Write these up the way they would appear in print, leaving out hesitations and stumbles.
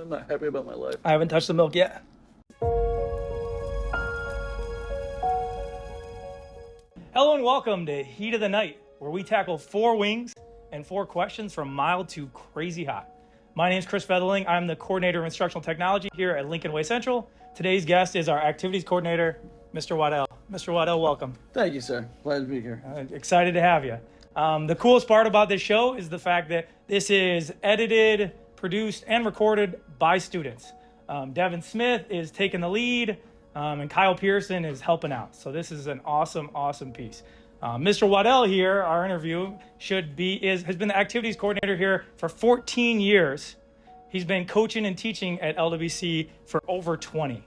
I'm not happy about my life. I haven't touched the milk yet. Hello and welcome to Heat of the Night, where we tackle 4 wings and 4 questions from mild to crazy hot. My name is Chris Featherling. I'm the coordinator of instructional technology here at Lincoln Way Central. Today's guest is our activities coordinator, Mr. Waddell. Mr. Waddell, welcome. Thank you, sir. Glad to be here. Excited to have you. The coolest part about this show is the fact that this is edited, produced, and recorded by students. Devin Smith is taking the lead, and Kyle Pearson is helping out. So this is an awesome, awesome piece. Mr. Waddell here, our interview, has been the activities coordinator here for 14 years. He's been coaching and teaching at LWC for over 20.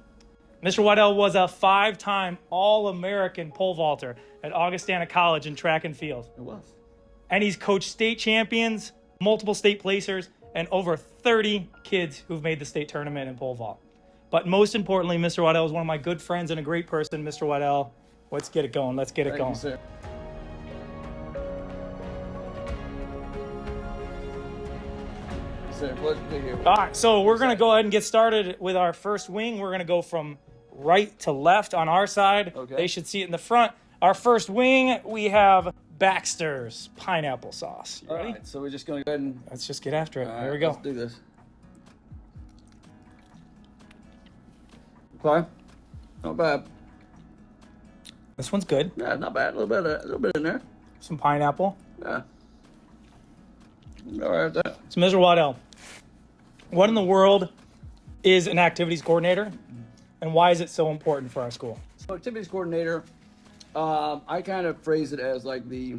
Mr. Waddell was a 5-time All-American pole vaulter at Augustana College in track and field. It was. And he's coached state champions, multiple state placers, and over 30 kids who've made the state tournament in pole vault. But most importantly, Mr. Waddell is one of my good friends and a great person. Mr. Waddell, let's get it going. Let's get it going. Thank you, sir. Sir, pleasure to be here. All right, so we're going to go ahead and get started with our first wing. We're going to go from right to left on our side. Okay. They should see it in the front. Our first wing, we have Baxter's pineapple sauce. You ready? All right, so we're just going to go ahead and... Let's just get after it. All Here right, we go. Let's do this. Okay. Not bad. This one's good. Yeah, not bad. A little bit in there. Some pineapple. Yeah. All right. That. So, Mr. Waddell, what in the world is an activities coordinator, and why is it so important for our school? So, activities coordinator, I kind of phrase it as like the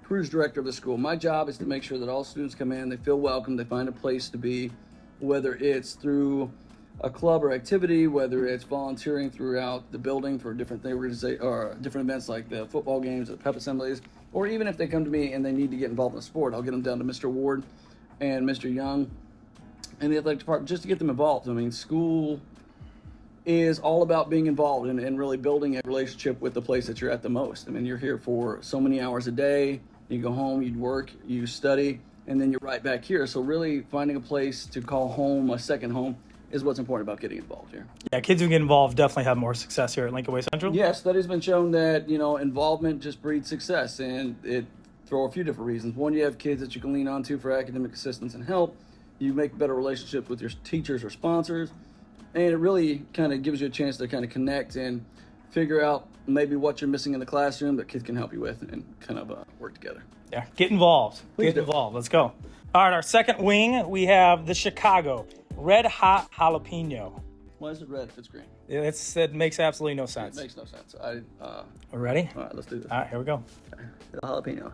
cruise director of the school. My job is to make sure that all students come in, they feel welcome, they find a place to be, whether it's through a club or activity, whether it's volunteering throughout the building for different things, or different events like the football games, the pep assemblies, or even if they come to me and they need to get involved in a sport, I'll get them down to Mr. Ward and Mr. Young and the athletic department just to get them involved. I mean, school is all about being involved and really building a relationship with the place that you're at the most. I mean, you're here for so many hours a day. You go home, you work, you study, and then you're right back here. So really finding a place to call home, a second home, is what's important about getting involved here. Yeah, kids who get involved definitely have more success here at Lincoln Way Central. Yes, studies been shown that, involvement just breeds success, and it for a few different reasons. One, you have kids that you can lean on to for academic assistance and help. You make better relationships with your teachers or sponsors, and it really kind of gives you a chance to kind of connect and figure out maybe what you're missing in the classroom that kids can help you with and kind of work together. Yeah, get involved. Please Get do. involved. Let's go. All right, our second wing, we have the Chicago Red Hot Jalapeno. Why is it red if it's green? It makes absolutely no sense. It makes no sense. We're ready? All right, let's do this. All right, here we go. The jalapeno.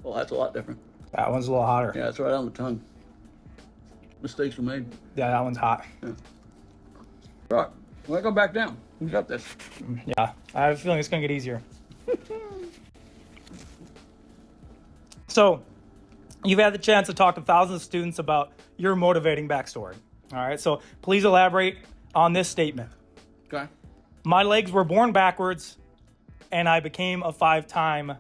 Well, that's a lot different. That one's a little hotter. Yeah, it's right on the tongue. Mistakes were made. Yeah, that one's hot. All right, well, I go back down. Who's got this? Yeah, I have a feeling it's going to get easier. So, you've had the chance to talk to thousands of students about your motivating backstory. All right, so please elaborate on this statement. Okay. My legs were born backwards, and I became a 5-time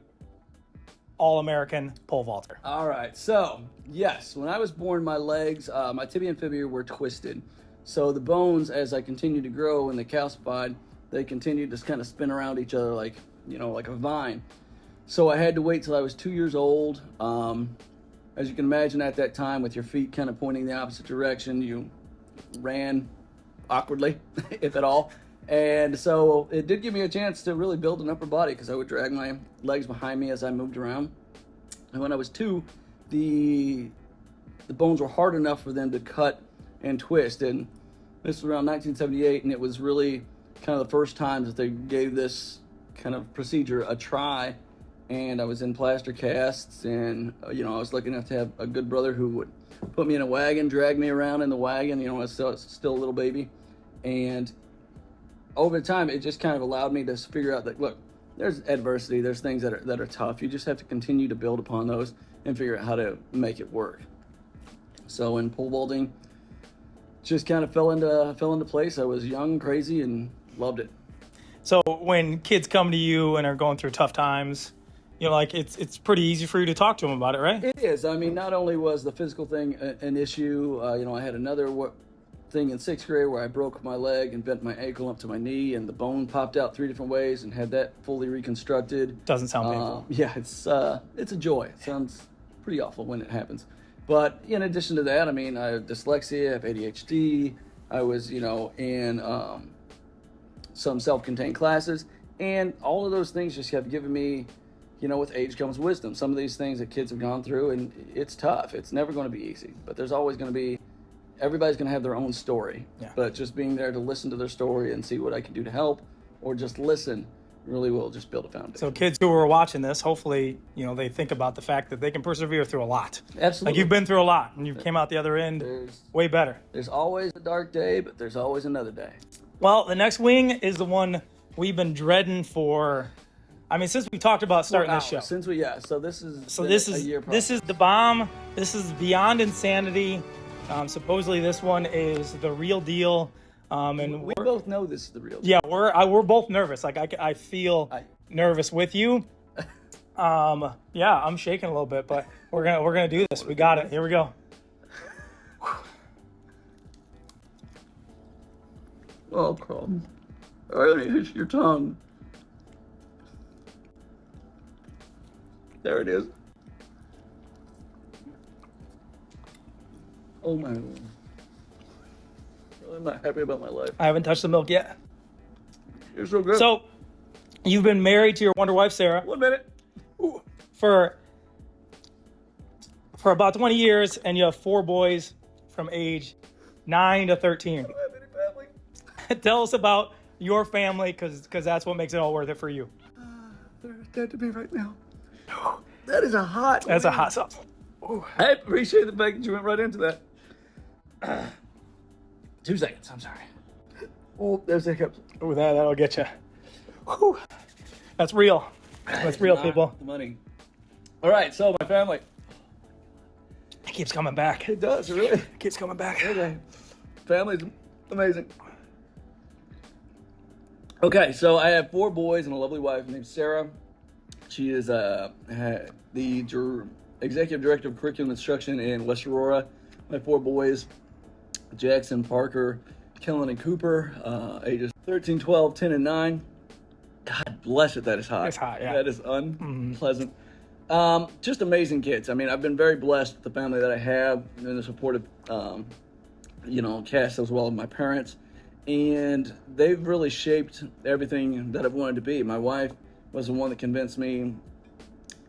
All-American pole vaulter. All right, so, yes, when I was born, my legs, my tibia and fibula were twisted. So the bones, as I continued to grow and they calcified, they continued to kind of spin around each other like a vine. So I had to wait till I was 2 years old. As you can imagine at that time, with your feet kind of pointing the opposite direction, you ran awkwardly, if at all. And so it did give me a chance to really build an upper body because I would drag my legs behind me as I moved around. And when I was 2, the bones were hard enough for them to cut and twist. And this was around 1978, and it was really kind of the first time that they gave this kind of procedure a try. And I was in plaster casts, and I was lucky enough to have a good brother who would put me in a wagon, drag me around in the wagon. I was still a little baby, and over time it just kind of allowed me to figure out that, look, there's adversity, there's things that are tough. You just have to continue to build upon those and figure out how to make it work. So in pole vaulting, just kind of fell into place. I was young, crazy, and loved it. So when kids come to you and are going through tough times, you know, like it's pretty easy for you to talk to them about it, right? It is. I mean, not only was the physical thing an issue, I had another thing in 6th grade where I broke my leg and bent my ankle up to my knee, and the bone popped out 3 different ways, and had that fully reconstructed. Doesn't sound painful. Yeah, it's a joy. It sounds pretty awful when it happens. But in addition to that, I mean, I have dyslexia, I have ADHD. I was, in some self-contained classes, and all of those things just have given me, with age comes wisdom. Some of these things that kids have gone through, and it's tough. It's never going to be easy, but there's always going to be, everybody's going to have their own story. Yeah. But just being there to listen to their story and see what I can do to help, or just listen, really will just build a foundation. So kids who are watching this, hopefully, they think about the fact that they can persevere through a lot. Absolutely. Like you've been through a lot, and you came out the other end way better. There's always a dark day, but there's always another day. Well, the next wing is the one we've been dreading for. I mean, since we talked about starting this show. So this is a year process. This is the bomb. This is beyond insanity. Supposedly this one is the real deal. And we both know this is the real deal. Yeah, we're both nervous. Like I feel nervous with you. Yeah, I'm shaking a little bit, but we're gonna do this. We got it. Here we go. Oh, Carl. I really hit your tongue. There it is. Oh my Lord. I'm not happy about my life. I haven't touched the milk yet. You're so good. So, you've been married to your wonder wife, Sarah. 1 minute. For about 20 years, and you have 4 boys from age 9 to 13. I don't have any family. Tell us about your family, because that's what makes it all worth it for you. They're dead to me right now. That is a hot. That's a hot sauce. I appreciate the fact that you went right into that. 2 seconds. I'm sorry. Oh, there's hiccups. Oh, that'll get you. Whew. That's real. That's real, people. The money. All right, so my family. It keeps coming back. It does, really. It keeps coming back. Okay. Family's amazing. Okay, so I have 4 boys and a lovely wife named Sarah. She is the executive director of curriculum instruction in West Aurora. My 4 boys, Jackson, Parker, Kellen, and Cooper, ages 13, 12, 10, and 9. God bless it, that is hot. It's hot, yeah. That is unpleasant. Just amazing kids. I mean, I've been very blessed with the family that I have and the supportive, cast as well as my parents. And they've really shaped everything that I've wanted to be. My wife was the one that convinced me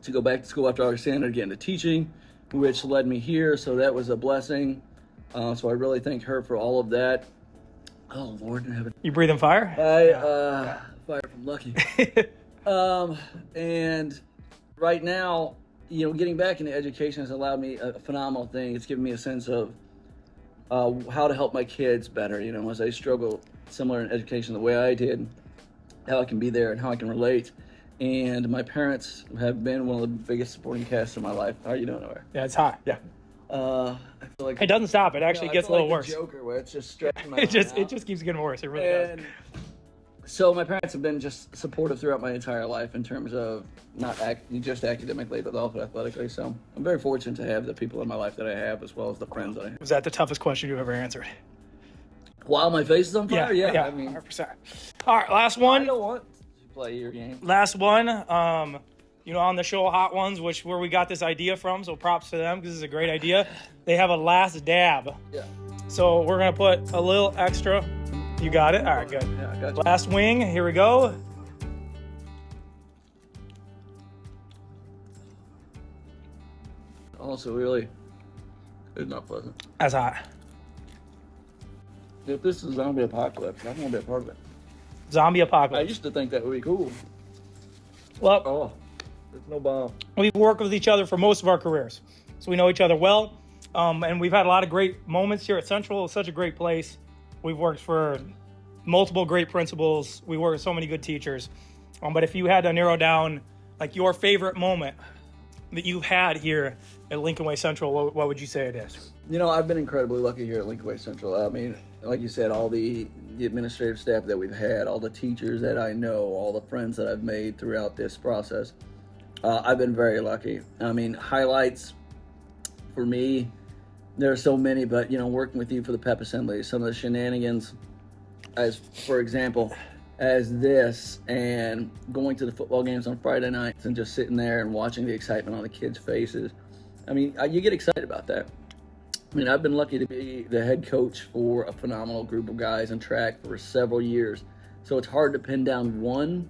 to go back to school after August Standard, get into teaching, which led me here. So that was a blessing. So I really thank her for all of that. Oh, Lord in heaven. You breathing fire? Fire from Lucky. And right now, getting back into education has allowed me a phenomenal thing. It's given me a sense of how to help my kids better, as I struggle similar in education the way I did, how I can be there and how I can relate. And my parents have been one of the biggest supporting casts in my life. How are you doing over there? Yeah, it's hot. Yeah. I feel like it doesn't stop. It actually gets a little worse. Joker, where it's just stretching my it just keeps getting worse. It really does. So my parents have been just supportive throughout my entire life in terms of not just academically, but also athletically. So I'm very fortunate to have the people in my life that I have, as well as the friends that I have. Was that the toughest question you ever answered? While my face is on fire? Yeah. I mean, 100%. All right, last one. I don't want to play your game. Last one. On the show Hot Ones, where we got this idea from, so props to them because this is a great idea. They have a last dab. Yeah. So we're going to put a little extra. You got it? All right, good. Yeah, I got you. Last wing. Here we go. Also, really, it's not pleasant. That's hot. If this is zombie apocalypse, I want to be a part of it. Zombie apocalypse. I used to think that would be cool. Well, oh, there's no bomb. We've worked with each other for most of our careers, so we know each other well, and we've had a lot of great moments here at Central. It's such a great place. We've worked for multiple great principals. We work with so many good teachers. But if you had to narrow down like your favorite moment that you've had here at Lincoln Way Central, what would you say it is? I've been incredibly lucky here at Lincoln Way Central. I mean, like you said, all the administrative staff that we've had, all the teachers that I know, all the friends that I've made throughout this process. I've been very lucky. I mean, highlights for me, there are so many, but working with you for the pep assembly, some of the shenanigans, as for example, as this, and going to the football games on Friday nights and just sitting there and watching the excitement on the kids' faces. I mean, you get excited about that. I mean, I've been lucky to be the head coach for a phenomenal group of guys in track for several years. So it's hard to pin down one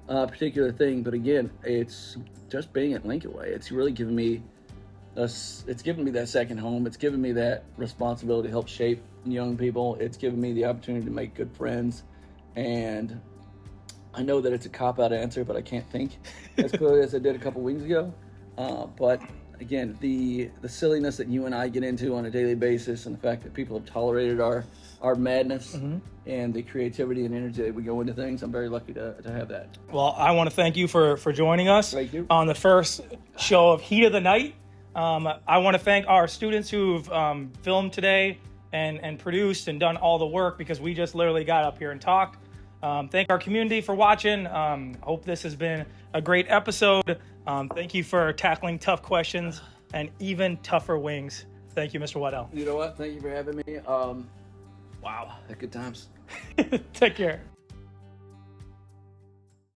particular thing. But again, it's just being at Lincoln Way. It's really given me that second home. It's given me that responsibility to help shape young people. It's given me the opportunity to make good friends. And I know that it's a cop-out answer, but I can't think as clearly as I did a couple weeks ago. But again, the silliness that you and I get into on a daily basis, and the fact that people have tolerated our madness and the creativity and energy that we go into things, I'm very lucky to have that. Well, I want to thank you for joining us Thank you. on the first show of Heat of the Night. I want to thank our students who've filmed today and produced and done all the work, because we just literally got up here and talked. Thank our community for watching. Hope this has been a great episode. Thank you for tackling tough questions and even tougher wings. Thank you, Mr. Waddell. You know what? Thank you for having me. Wow, had good times. Take care.